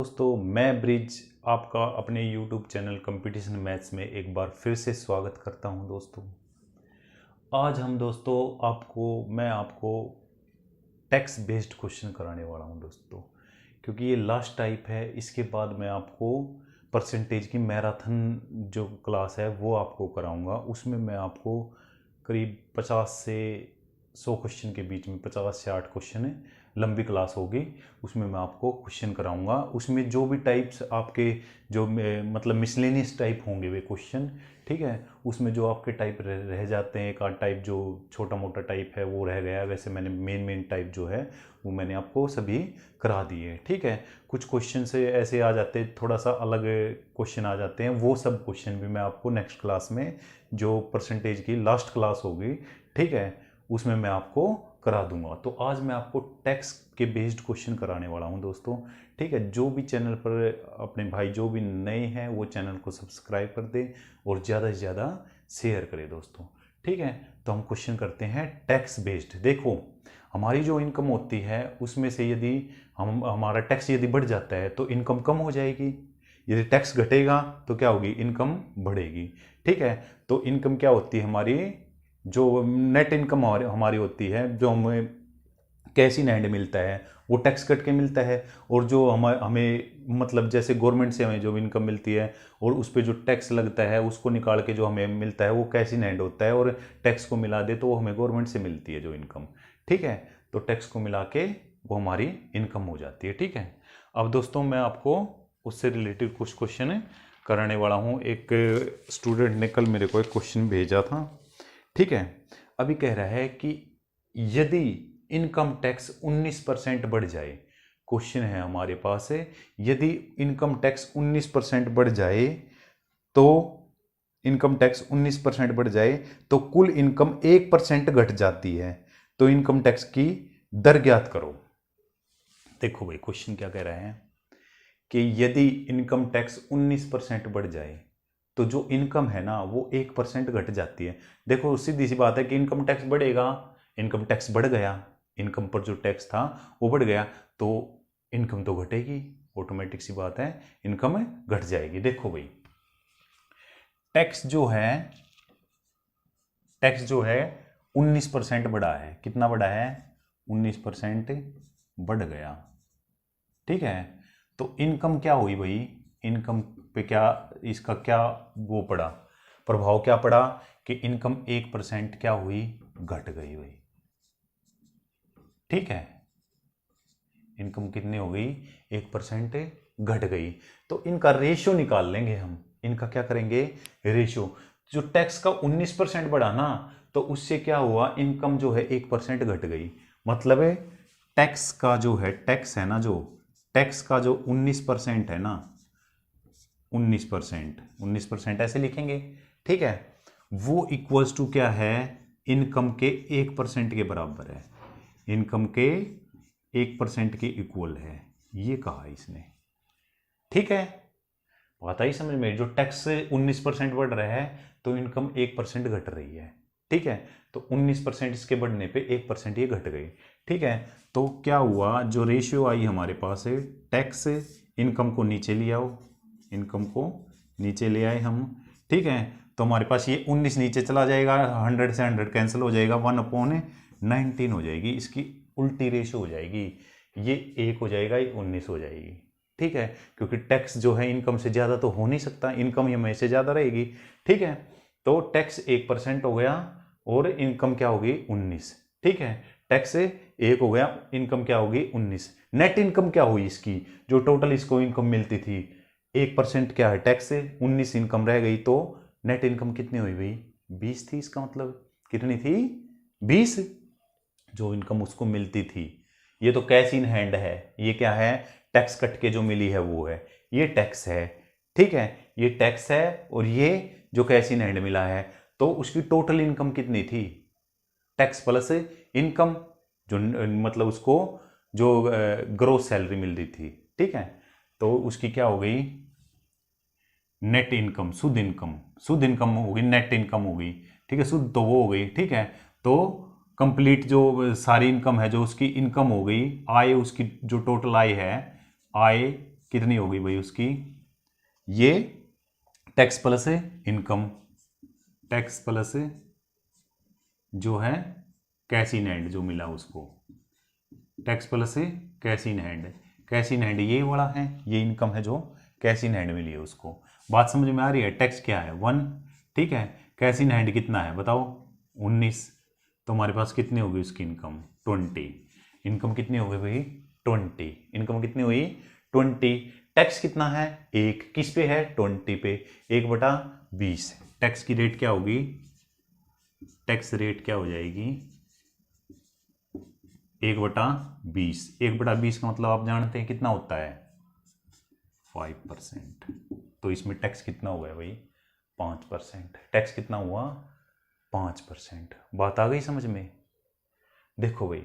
दोस्तों मैं ब्रिज आपका अपने YouTube चैनल कंपटीशन मैथ्स में एक बार फिर से स्वागत करता हूं। दोस्तों आज हम मैं आपको टैक्स बेस्ड क्वेश्चन कराने वाला हूं दोस्तों, क्योंकि ये लास्ट टाइप है। इसके बाद मैं आपको परसेंटेज की मैराथन जो क्लास है वो आपको कराऊंगा। उसमें मैं आपको करीब 50 से 100 क्वेश्चन के बीच में 50 से 8 क्वेश्चन है, लंबी क्लास होगी। उसमें मैं आपको क्वेश्चन कराऊंगा। उसमें जो भी टाइप्स आपके जो मतलब मिसलेनियस टाइप होंगे वे क्वेश्चन, ठीक है। उसमें जो आपके टाइप रह जाते हैं, एक आध टाइप जो छोटा मोटा टाइप है वो रह गया। वैसे मैंने मेन टाइप जो है वो मैंने आपको सभी करा दिए, ठीक है। कुछ क्वेश्चन से ऐसे आ जाते हैं, थोड़ा सा अलग क्वेश्चन आ जाते हैं। वो सब क्वेश्चन भी मैं आपको नेक्स्ट क्लास में, जो परसेंटेज की लास्ट क्लास होगी, ठीक है, उसमें मैं आपको करा दूंगा। तो आज मैं आपको टैक्स के बेस्ड क्वेश्चन कराने वाला हूं दोस्तों, ठीक है। जो भी चैनल पर अपने भाई जो भी नए हैं वो चैनल को सब्सक्राइब कर दे और ज़्यादा से ज़्यादा शेयर करें दोस्तों, ठीक है। तो हम क्वेश्चन करते हैं टैक्स बेस्ड। देखो, हमारी जो इनकम होती है उसमें से यदि हमारा टैक्स यदि बढ़ जाता है तो इनकम कम हो जाएगी। यदि टैक्स घटेगा तो क्या होगी, इनकम बढ़ेगी, ठीक है। तो इनकम क्या होती है हमारी, जो नेट इनकम हमारी होती है, जो हमें कैश इन हैंड मिलता है वो टैक्स कट के मिलता है। और जो हमें मतलब जैसे गवर्नमेंट से हमें जो इनकम मिलती है और उस पर जो टैक्स लगता है उसको निकाल के जो हमें मिलता है वो कैश इन हैंड होता है। और टैक्स को मिला दे तो वो हमें गवर्नमेंट से मिलती है जो इनकम, ठीक है। तो टैक्स को मिला के वो हमारी इनकम हो जाती है, ठीक है। अब दोस्तों मैं आपको उससे रिलेटेड कुछ क्वेश्चन कराने वाला हूँ। एक स्टूडेंट ने कल मेरे को एक क्वेश्चन भेजा था, ठीक है। अभी कह रहा है कि यदि इनकम टैक्स 19% बढ़ जाए, क्वेश्चन है हमारे पास है, यदि इनकम टैक्स 19% बढ़ जाए तो इनकम टैक्स 19% बढ़ जाए तो कुल इनकम 1% घट जाती है, तो इनकम टैक्स की दर ज्ञात करो। देखो भाई क्वेश्चन क्या कह रहे हैं कि यदि इनकम टैक्स 19% बढ़ जाए तो जो इनकम है ना वो 1% घट जाती है। देखो सीधी सी बात है कि इनकम टैक्स बढ़ेगा, इनकम टैक्स बढ़ गया, इनकम पर जो टैक्स था वो बढ़ गया तो इनकम तो घटेगी, ऑटोमेटिक सी बात है, इनकम घट जाएगी। देखो भाई टैक्स जो है 19% बढ़ा है। कितना बढ़ा है, 19% बढ़ गया, ठीक है। तो इनकम क्या हुई भाई, इनकम पे क्या इसका क्या वो पड़ा, प्रभाव क्या पड़ा कि इनकम 1% क्या हुई, घट गई भाई, ठीक है। इनकम कितनी हो गई, 1% घट गई। तो इनका रेशियो निकाल लेंगे हम। इनका क्या करेंगे, रेशियो। जो टैक्स का 19% बढ़ा ना तो उससे क्या हुआ, इनकम जो है 1% घट गई। मतलब है टैक्स का जो है, टैक्स है ना, जो टैक्स का जो 19% है ना, 19% ऐसे लिखेंगे, ठीक है। वो इक्वल्स टू क्या है, इनकम के 1% के बराबर है, इनकम के 1% के इक्वल है, ये कहा इसने, ठीक है। बात आई समझ में। जो टैक्स से 19% बढ़ रहा है तो इनकम 1% घट रही है, ठीक है। तो 19% इसके बढ़ने पे 1% ये घट गई, ठीक है। तो क्या हुआ, जो रेशियो आई हमारे पास है, टैक्स इनकम को नीचे ले आओ, इनकम को नीचे ले आए हम, ठीक है। तो हमारे पास ये 19 नीचे चला जाएगा, 100 से 100 कैंसिल हो जाएगा, 1/19 हो जाएगी, इसकी उल्टी रेशियो हो जाएगी। ये 1 हो जाएगा, ये 19 हो जाएगी, ठीक है। क्योंकि टैक्स जो है इनकम से ज़्यादा तो हो नहीं सकता, इनकम ही हमेशा ज़्यादा रहेगी, ठीक है। तो टैक्स 1% हो गया और इनकम क्या होगी, 19, ठीक है। टैक्स 1 हो गया, इनकम क्या होगी, 19। नेट इनकम क्या हुई इसकी, जो टोटल इसको इनकम मिलती थी, 1% क्या है टैक्स से, 19 इनकम रह गई, तो नेट इनकम कितनी हुई भाई, 20 थी। इसका मतलब कितनी थी, 20 जो इनकम उसको मिलती थी। ये तो कैश इन हैंड है, ये क्या है, टैक्स कट के जो मिली है वो है, ये टैक्स है, ठीक है। ये टैक्स है और ये जो कैश इन हैंड मिला है, तो उसकी टोटल इनकम कितनी थी, टैक्स प्लस इनकम, जो मतलब उसको जो ग्रोस सैलरी मिल रही थी, ठीक है। तो उसकी क्या हो गई, नेट इनकम, शुद्ध इनकम हो गई, नेट इनकम हो गई, ठीक है। शुद्ध तो वो हो गई, ठीक है। तो कंप्लीट जो सारी इनकम है, जो उसकी इनकम हो गई, आय उसकी जो टोटल आय है, आय कितनी होगी भाई उसकी, ये tax plus income, tax plus जो है कैश इन हैंड जो मिला उसको, tax plus cash in hand, cash in hand ये वाला है, ये इनकम है जो कैश इन हैंड मिली है उसको। बात समझ में आ रही है? टैक्स क्या है 1, ठीक है, कैश इन हैंड कितना है बताओ 19, तो हमारे पास कितनी होगी उसकी इनकम 20, इनकम कितनी हो गई भाई 20, इनकम कितनी हुई 20, टैक्स कितना है 1, किस पे है 20 पे, 1/20, टैक्स की रेट क्या होगी, टैक्स रेट क्या हो जाएगी 1/20, 1/20 का मतलब आप जानते हैं कितना होता है 5%, तो इसमें टैक्स कितना हुआ है भाई 5%, टैक्स कितना हुआ 5%। बात आ गई समझ में? देखो भाई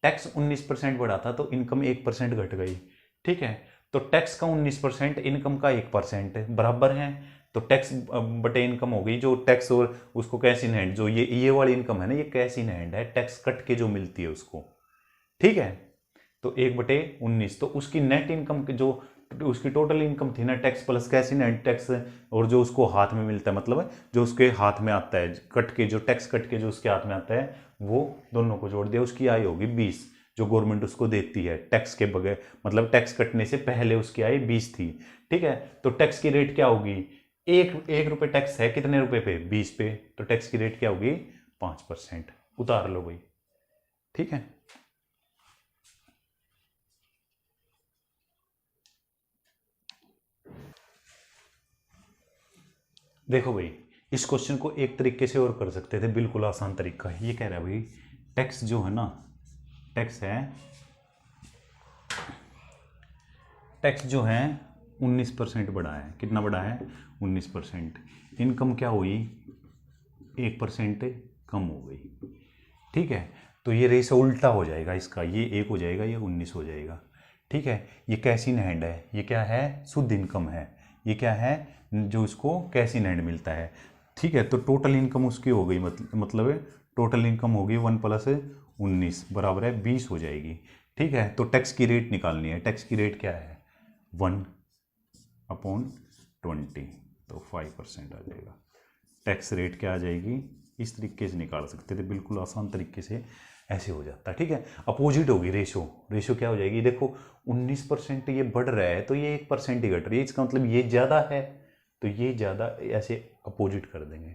टैक्स 19% बढ़ा था तो इनकम 1% घट गई, ठीक है, तो टैक्स का 19% इनकम का 1% बराबर है, तो टैक्स बटे इनकम हो गई, जो टैक्स और उसको कैश इन हैंड, जो ये वाली इनकम है ना ये कैश इन हैंड है, टैक्स कट के जो मिलती है उसको, ठीक है, तो 1/19, तो उसकी नेट इनकम जो उसकी टोटल इनकम थी ना tax plus cash in hand tax, और जो उसको हाथ में मिलता है मतलब जो उसके हाथ में आता है कट के, जो टैक्स कट के जो उसके हाथ में आता है वो दोनों को जोड़ दिया, उसकी आय होगी 20, जो गवर्नमेंट उसको देती है टैक्स के बगैर, मतलब टैक्स कटने से पहले उसकी आय 20 थी, ठीक है, तो टैक्स की रेट क्या होगी, एक रुपये टैक्स है कितने रुपए पे 20 पे, तो टैक्स की रेट क्या होगी 5%, उतार लो भाई, ठीक है। देखो भाई इस क्वेश्चन को एक तरीके से और कर सकते थे, बिल्कुल आसान तरीका है, ये कह रहा है भाई टैक्स जो है ना, टैक्स है, टैक्स जो है 19% बढ़ा है, कितना बढ़ा है 19%, इनकम क्या हुई 1% कम हो गई, ठीक है, तो ये रेशो उल्टा हो जाएगा इसका, ये 1 हो जाएगा, ये 19 हो जाएगा, ठीक है, ये कैश इन हैंड है, ये क्या है शुद्ध इनकम है, ये क्या है जो उसको कैश इन हैंड मिलता है, ठीक है, तो टोटल इनकम उसकी हो गई मतलब टोटल इनकम होगी 1 + 19 बराबर है 20 हो जाएगी, ठीक है, तो टैक्स की रेट निकालनी है, टैक्स की रेट क्या है 1/20, तो 5% आ जाएगा, टैक्स रेट क्या आ जाएगी, इस तरीके से निकाल सकते थे, बिल्कुल आसान तरीके से ऐसे हो जाता है, ठीक है, अपोजिट होगी रेशो, रेशो क्या हो जाएगी, देखो 19% ये बढ़ रहा है तो ये 1% ही घट रही है, इसका मतलब ये ज़्यादा है, तो ये ज़्यादा, ऐसे अपोजिट कर देंगे,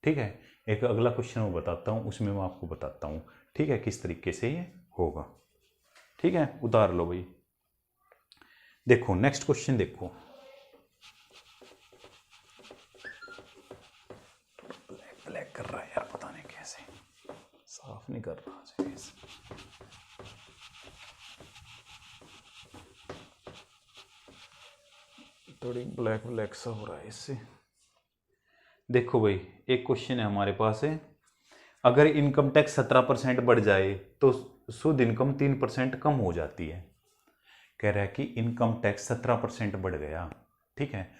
ठीक है। एक अगला क्वेश्चन मैं बताता हूँ, उसमें मैं आपको बताता हूँ, ठीक है, किस तरीके से ये होगा, ठीक है, उतार लो भाई। देखो नेक्स्ट क्वेश्चन देखो, ब्लैक कर रहा है यार, पता नहीं कैसे, साफ नहीं कर रहा है, थोड़ी ब्लैक ब्लैक सा हो रहा है इससे। देखो भाई एक क्वेश्चन है हमारे पास है, अगर इनकम टैक्स 17% बढ़ जाए तो शुद्ध इनकम 3% कम हो जाती है, कह रहा है कि इनकम टैक्स 17% बढ़ गया, ठीक है,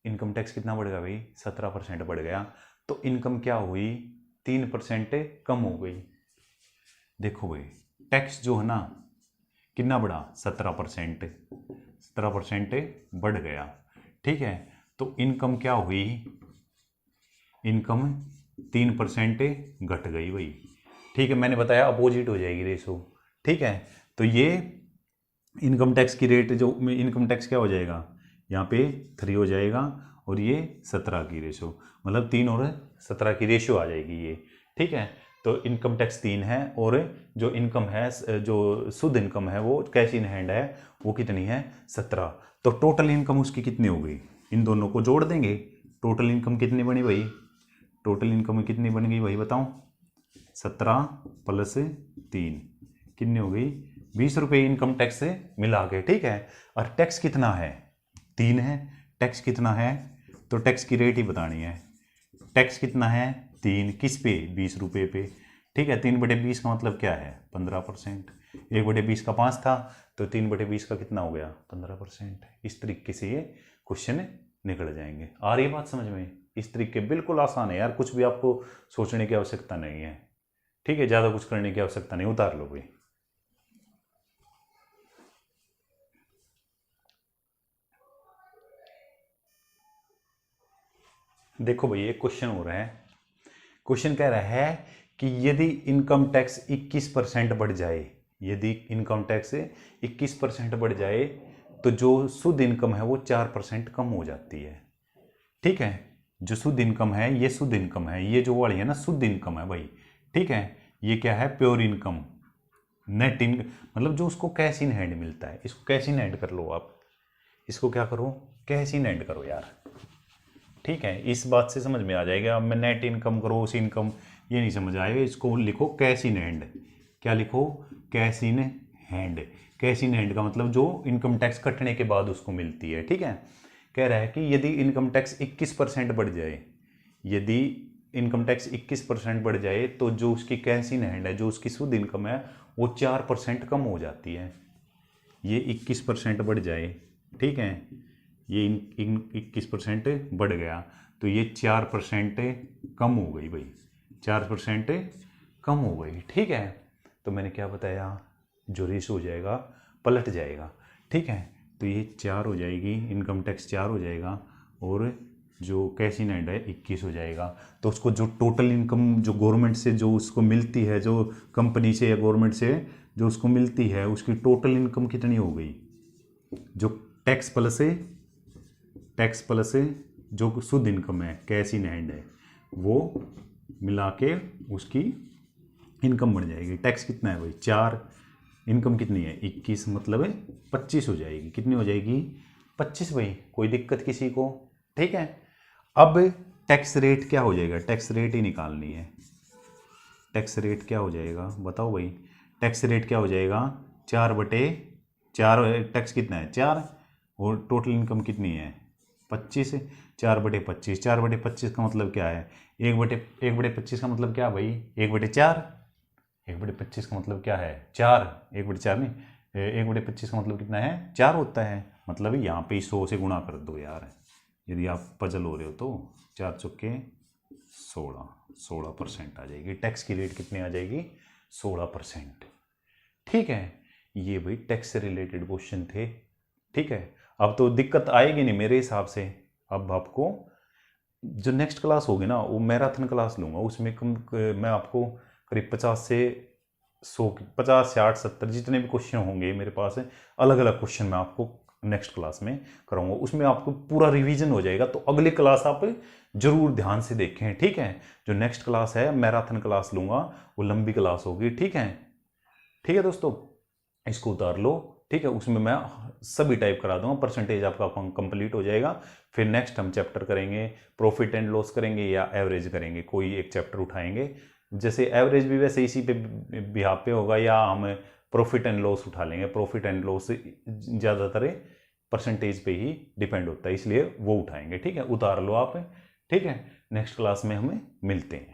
इनकम टैक्स कितना बढ़ गया भाई 17% बढ़ गया, तो इनकम क्या हुई 3% कम हो गई। देखो भाई टैक्स जो है ना कितना बढ़ा 17%, 17% बढ़ गया, ठीक है, तो इनकम क्या हुई, इनकम 3% घट गई भाई, ठीक है, मैंने बताया अपोजिट हो जाएगी रेशो, ठीक है, तो ये इनकम टैक्स की रेट जो इनकम टैक्स क्या हो जाएगा यहाँ पे 3 हो जाएगा, और ये 17 की रेशो, मतलब 3 और 17 की रेशो आ जाएगी ये, ठीक है, तो इनकम टैक्स 3 है, और जो इनकम है जो शुद्ध इनकम है वो कैश इन हैंड है वो कितनी है 17, तो टोटल इनकम उसकी कितनी हो गई, इन दोनों को जोड़ देंगे, टोटल इनकम कितनी बनी भाई, टोटल इनकम कितनी बन गई भाई बताओ, 17 + 3 कितनी हो गई 20 रुपये इनकम टैक्स से मिला के, ठीक है, और टैक्स कितना है 3 है, टैक्स कितना है, तो टैक्स की रेट ही बतानी है, टैक्स कितना है 3 किस पे 20 रुपये पे, ठीक है, 3/20 का मतलब क्या है 15%, 1/20 का 5 था, तो 3/20 का कितना हो गया 15%, इस तरीके से ये क्वेश्चन निकल जाएंगे। आ रही है बात समझ में? इस तरीके बिल्कुल आसान है यार, कुछ भी आपको सोचने की आवश्यकता नहीं है, ठीक है, ज़्यादा कुछ करने की आवश्यकता नहीं, उतार लो भाई। देखो भाई एक क्वेश्चन हो रहा है। क्वेश्चन कह रहा है कि यदि इनकम टैक्स 21% बढ़ जाए, यदि इनकम टैक्स 21% बढ़ जाए तो जो शुद्ध इनकम है वो 4% कम हो जाती है। ठीक है, जो शुद्ध इनकम है ये शुद्ध इनकम है, ये जो वाली है ना शुद्ध इनकम है भाई। ठीक है, ये क्या है, प्योर इनकम, नेट इनकम, मतलब जो उसको कैश इन हैंड मिलता है। इसको कैश इन हैंड कर लो आप, इसको क्या करो, कैश इन हैंड करो यार। ठीक है, इस बात से समझ में आ जाएगा। अब मैं नेट इनकम, ग्रोस इनकम, ये नहीं समझ आएगा। इसको लिखो कैश इन हैंड। क्या लिखो, cash in hand. Cash in hand का मतलब जो इनकम टैक्स कटने के बाद उसको मिलती है। ठीक है, कह रहा है कि यदि इनकम टैक्स 21% बढ़ जाए, यदि इनकम टैक्स 21% बढ़ जाए तो जो उसकी कैश इन हैंड है, जो उसकी शुद्ध इनकम है, वो 4% कम हो जाती है। ये 21% बढ़ जाए, ठीक है, ये 21% बढ़ गया तो ये 4% कम हो गई भाई, 4% कम हो गई। ठीक है, तो मैंने क्या बताया, जो रेशो हो जाएगा पलट जाएगा। ठीक है, तो ये 4 हो जाएगी, इनकम टैक्स 4 हो जाएगा और जो कैश इन हैंड है 21 हो जाएगा। तो उसको जो टोटल इनकम जो गवर्नमेंट से जो उसको मिलती है, जो कंपनी से या गवर्नमेंट से जो उसको मिलती है, उसकी टोटल इनकम कितनी हो गई, जो टैक्स प्लस जो शुद्ध इनकम है, कैश इन हैंड है, वो मिला के उसकी इनकम बन जाएगी। टैक्स कितना है भाई 4, इनकम कितनी है 21, मतलब 25 हो जाएगी। कितनी हो जाएगी 25 भाई, कोई दिक्कत किसी को। ठीक है, अब टैक्स रेट क्या हो जाएगा, टैक्स रेट ही निकालनी है। टैक्स रेट क्या हो जाएगा बताओ भाई, टैक्स रेट क्या हो जाएगा 4/4। टैक्स कितना है 4 और टोटल इनकम कितनी है 25, 4/25। 4/25 का मतलब क्या है, 1/25 का मतलब क्या है भाई 1/4। 1/25 का मतलब क्या है 4, 1/4 नहीं, 1/25 का मतलब कितना है 4 होता है। मतलब यहाँ पे 100 से गुणा कर दो यार, यदि आप पजल हो रहे हो तो। 4 चौके 16, 16% आ जाएगी। टैक्स की रेट कितनी आ जाएगी 16%। ठीक है, ये भाई टैक्स से रिलेटेड क्वेश्चन थे। ठीक है, अब तो दिक्कत आएगी नहीं मेरे हिसाब से। अब आपको जो नेक्स्ट क्लास होगी ना वो मैराथन क्लास लूँगा, उसमें मैं आपको करीब 50 से 60 जितने भी क्वेश्चन होंगे मेरे पास, अलग अलग क्वेश्चन मैं आपको नेक्स्ट क्लास में कराऊंगा। उसमें आपको पूरा रिवीजन हो जाएगा, तो अगली क्लास आप जरूर ध्यान से देखें। ठीक है, जो नेक्स्ट क्लास है मैराथन क्लास लूँगा, वो लंबी क्लास होगी। ठीक है, ठीक है दोस्तों, इसको उतार लो। ठीक है, उसमें मैं सभी टाइप करा दूंगा, परसेंटेज आपका कंप्लीट हो जाएगा। फिर नेक्स्ट हम चैप्टर करेंगे, प्रॉफिट एंड लॉस करेंगे या एवरेज करेंगे, कोई एक चैप्टर उठाएंगे। जैसे एवरेज भी वैसे इसी पे बिहाफ पे होगा, या हम प्रॉफिट एंड लॉस उठा लेंगे। प्रॉफिट एंड लॉस ज़्यादातर परसेंटेज पे ही डिपेंड होता है, इसलिए वो उठाएंगे। ठीक है, उतार लो आप। ठीक है, नेक्स्ट क्लास में हमें मिलते हैं।